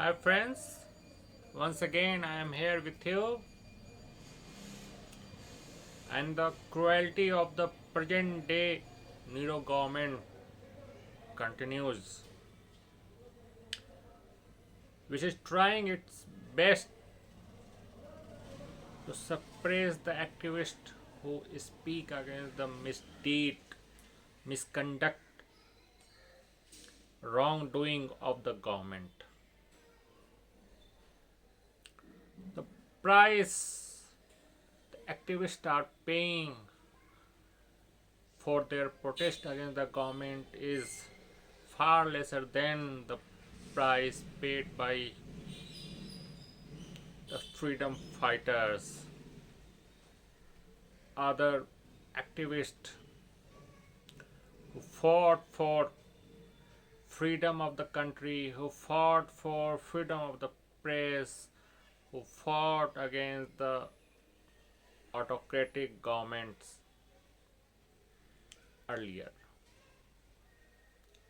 Hi friends, once again I am here with you, and the cruelty of the present day Nero government continues, which is trying its best to suppress the activists who speak against the misdeed, misconduct, wrongdoing of the government. The price the activists are paying for their protest against the government is far lesser than the price paid by the freedom fighters, other activists who fought for freedom of the country, who fought for freedom of the press, who fought against the autocratic governments earlier.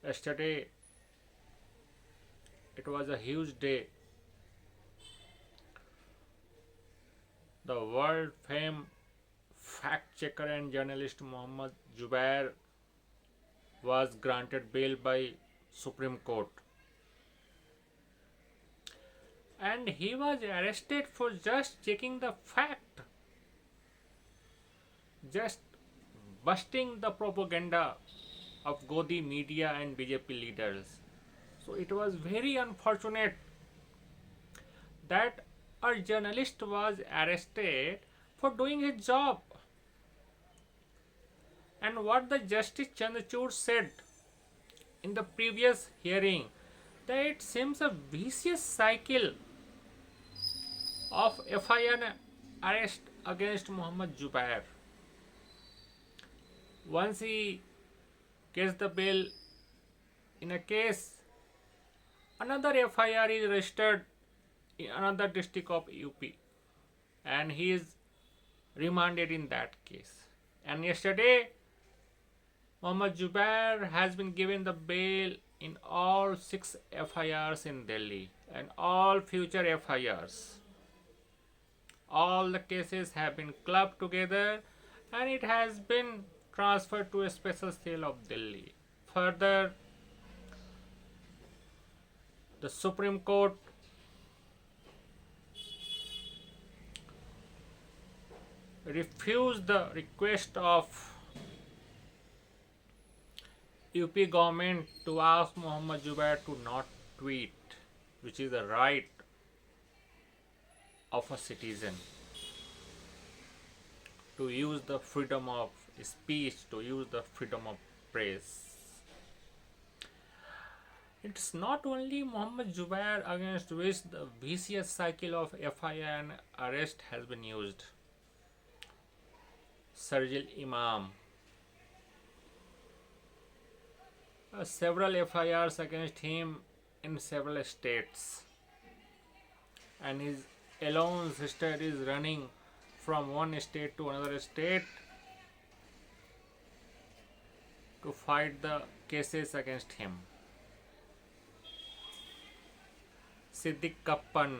Yesterday, it was a huge day. The world famed fact checker and journalist Muhammad Jubair was granted bail by Supreme Court, and he was arrested for just checking the fact, just busting the propaganda of Godi media and BJP leaders. So it was very unfortunate that a journalist was arrested for doing his job. And what the Justice Chandrachud said in the previous hearing, that it seems a vicious cycle of FIR arrest against Muhammad Jubair. Once he gets the bail in a case, another FIR is registered in another district of UP, and he is remanded in that case. And yesterday, Muhammad Jubair has been given the bail in all 6 FIRs in Delhi and all future FIRs. All the cases have been clubbed together and it has been transferred to a special cell of Delhi. Further, the Supreme Court refused the request of UP government to ask Muhammad Jubair to not tweet, which is the right of a citizen to use the freedom of speech, to use the freedom of press. It's not only Muhammad Jubair against which the vicious cycle of FIR and arrest has been used. Sharjil Imam, several FIRs against him in several states, and his alone sister is running from one state to another state to fight the cases against him. Siddiq Kappan,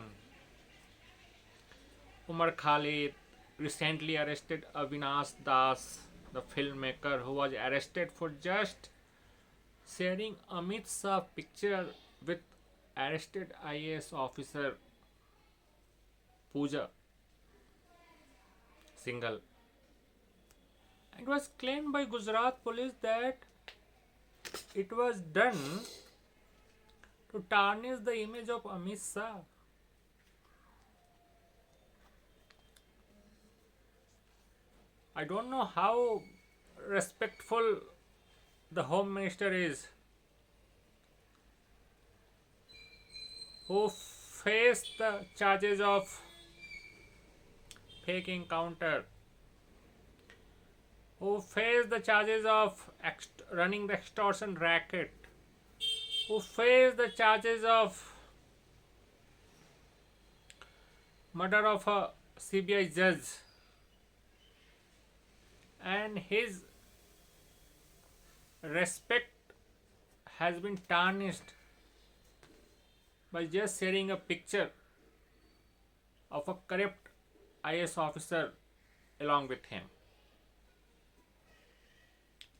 Umar Khalid, recently arrested Avinash Das, the filmmaker who was arrested for just sharing Amit Shah picture with arrested IAS officer Pooja Singhal. It was claimed by Gujarat police that it was done to tarnish the image of Amit Shah. I don't know how respectful the Home Minister is, who faced the charges of fake encounter, who faced the charges of running the extortion racket, who faced the charges of murder of a CBI judge, and his respect has been tarnished by just sharing a picture of a corrupt IS officer along with him.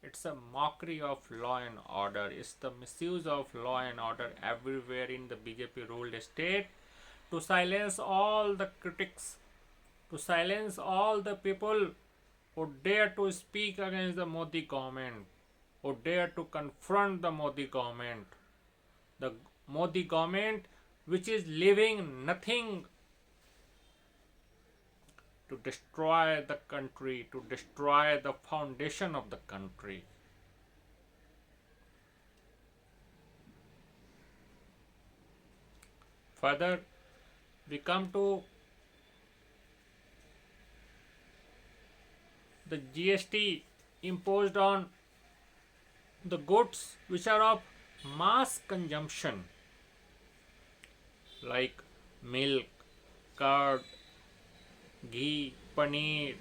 It's a mockery of law and order. It's the misuse of law and order everywhere in the BJP ruled state to silence all the critics, to silence all the people who dare to speak against the Modi government, who dare to confront the Modi government. The Modi government which is leaving nothing to destroy the country, to destroy the foundation of the country. Further, we come to the GST imposed on the goods which are of mass consumption like milk, curd, ghee, paneer,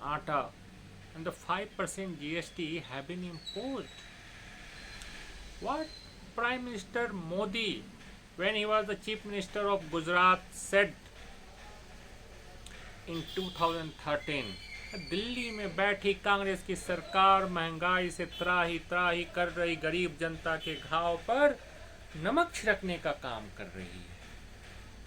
atta, and the 5% GST have been imposed. What Prime Minister Modi, when he was the Chief Minister of Gujarat, said in 2013, Delhi में बैठी कांग्रेस की सरकार महंगाई से त्राही त्राही कर रही गरीब जनता के घाव पर नमक छिड़कने का काम कर रही है.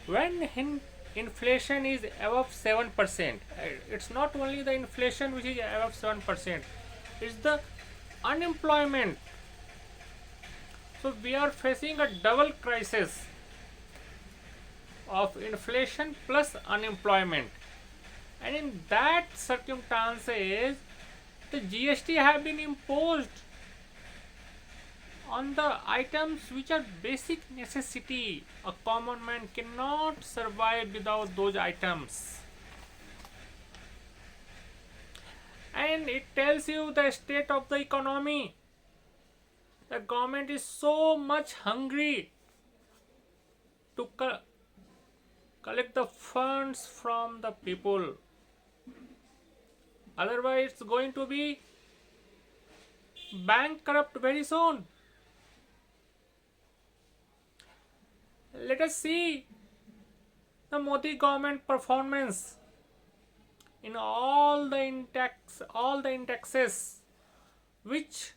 When inflation is above 7%, it's not only the inflation which is above 7%, it's the unemployment. So we are facing a double crisis of inflation plus unemployment. And in that circumstances, the GST have been imposed on the items which are basic necessity. A common man cannot survive without those items. And it tells you the state of the economy. The government is so much hungry to collect the funds from the people. Otherwise, it's going to be bankrupt very soon. Let us see the Modi government performance in all the indexes which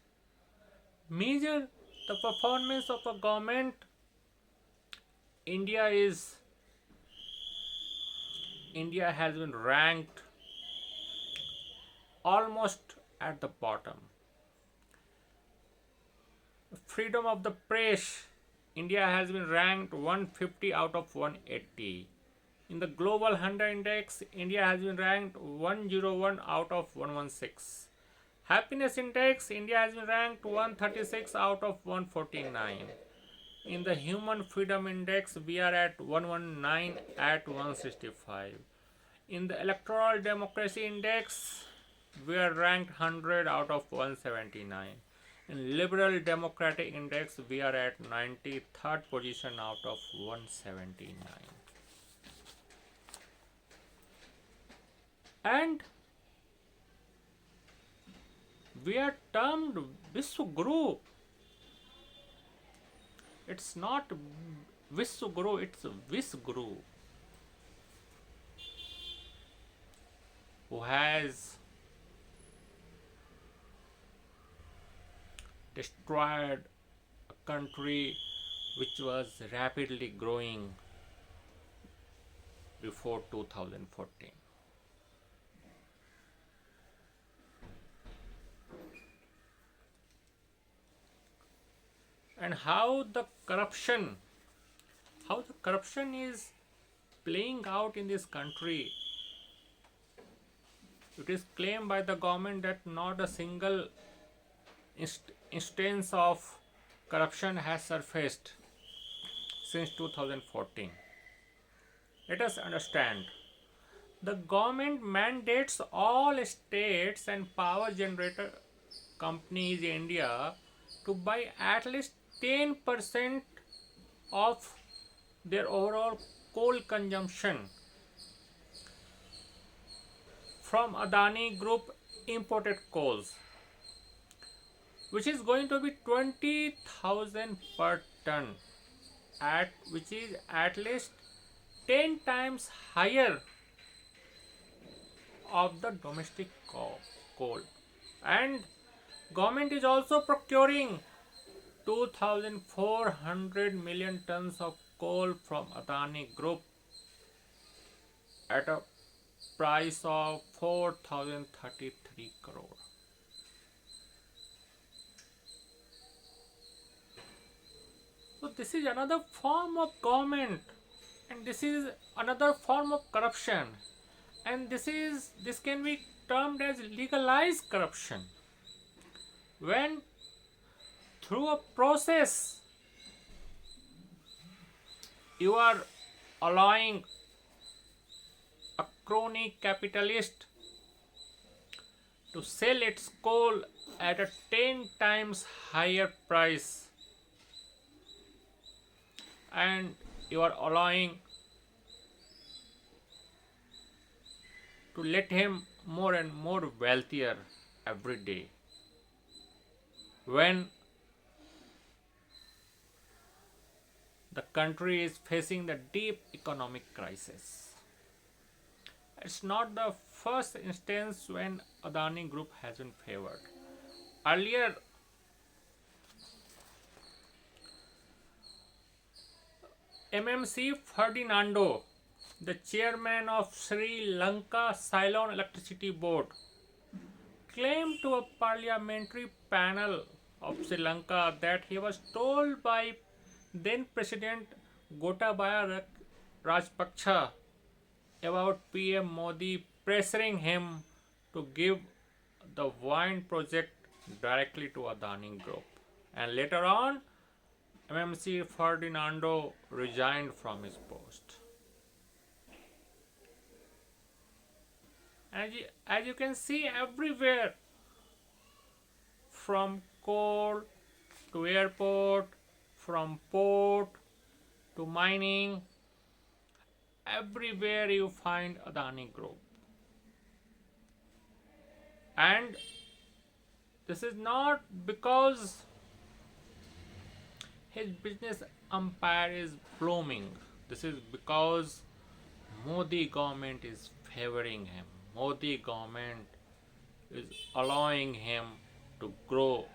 measure the performance of a government. India has been ranked almost at the bottom. Freedom of the press, India has been ranked 150 out of 180. In the Global 100 Index, India has been ranked 101 out of 116. Happiness Index, India has been ranked 136 out of 149. In the Human Freedom Index, we are at 119 at 165. In the Electoral Democracy Index, we are ranked 100 out of 179. In Liberal Democratic Index, we are at 93rd position out of 179. And we are termed Vishwaguru. It's not Vishwaguru, it's Vishguru, who has destroyed a country which was rapidly growing before 2014. And how the corruption is playing out in this country. It is claimed by the government that not a single instance of corruption has surfaced since 2014. Let us understand. The government mandates all states and power generator companies in India to buy at least 10% of their overall coal consumption from Adani Group imported coals, which is going to be 20,000 per ton. at least 10 times higher of the domestic coal. And government is also procuring 2400 million tons of coal from Adani Group at a price of 4033 crore. So this is another form of government, and this is another form of corruption, and this can be termed as legalized corruption when through a process you are allowing a crony capitalist to sell its coal at a 10 times higher price, and you are allowing to let him more and more wealthier every day when the country is facing the deep economic crisis. It's not the first instance when Adani Group has been favored. Earlier, MMC Ferdinando, the chairman of Sri Lanka Ceylon Electricity Board, claimed to a parliamentary panel of Sri Lanka that he was told by then President Gotabaya Rajapaksa about PM Modi pressuring him to give the wind project directly to Adani Group. And later on, MMC Ferdinando resigned from his post. As you can see everywhere, from coal to airport, from port to mining, everywhere you find Adani Group. And this is not because his business empire is blooming. This is because Modi government is favoring him. Modi government is allowing him to grow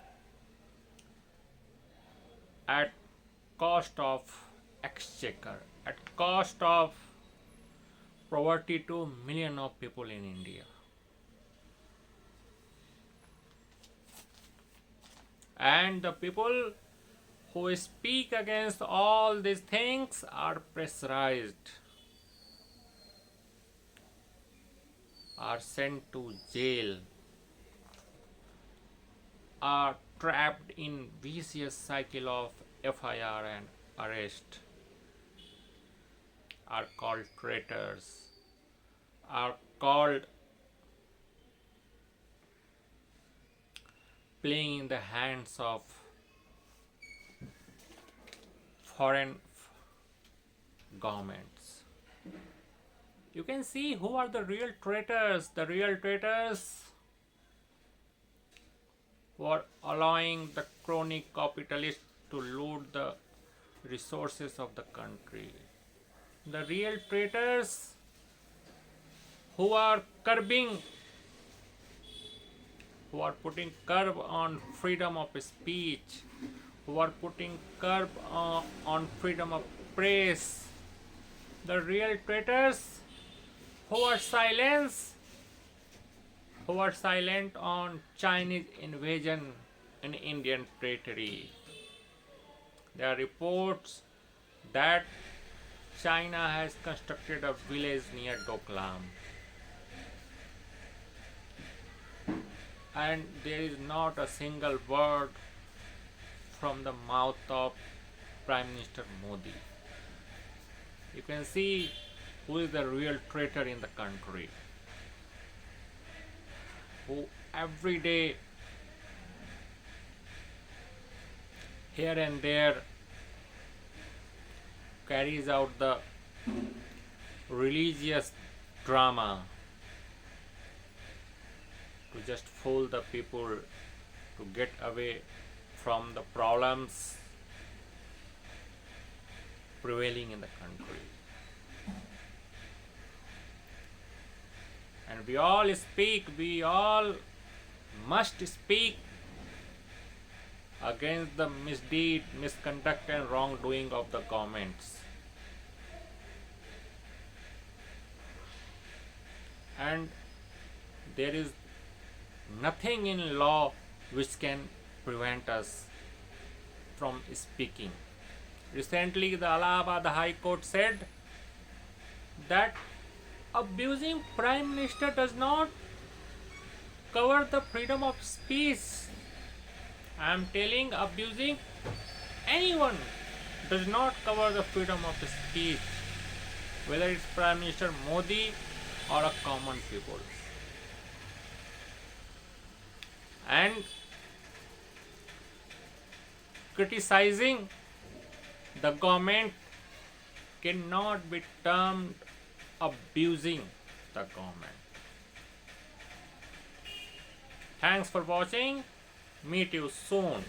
at cost of exchequer, at cost of poverty to million of people in India. And the people who speak against all these things are pressurized, are sent to jail, are trapped in vicious cycle of FIR and arrest, are called traitors, are called playing in the hands of foreign governments. You can see who are the real traitors. The real traitors who are allowing the crony capitalists to loot the resources of the country. The real traitors who are curbing, who are putting curb on freedom of speech, who are putting curb on freedom of press. The real traitors who are silent on Chinese invasion in Indian territory. There are reports that China has constructed a village near Doklam, and there is not a single word from the mouth of Prime Minister Modi. You can see who is the real traitor in the country, who every day here and there carries out the religious drama to just fool the people to get away from the problems prevailing in the country. And we all must speak against the misdeed, misconduct, and wrongdoing of the governments. And there is nothing in law which can prevent us from speaking. Recently, the Allahabad High Court said that abusing Prime Minister does not cover the freedom of speech. I am telling, abusing anyone does not cover the freedom of speech, whether it's Prime Minister Modi or a common people. And criticizing the government cannot be termed abusing the government. Thanks for watching. Meet you soon.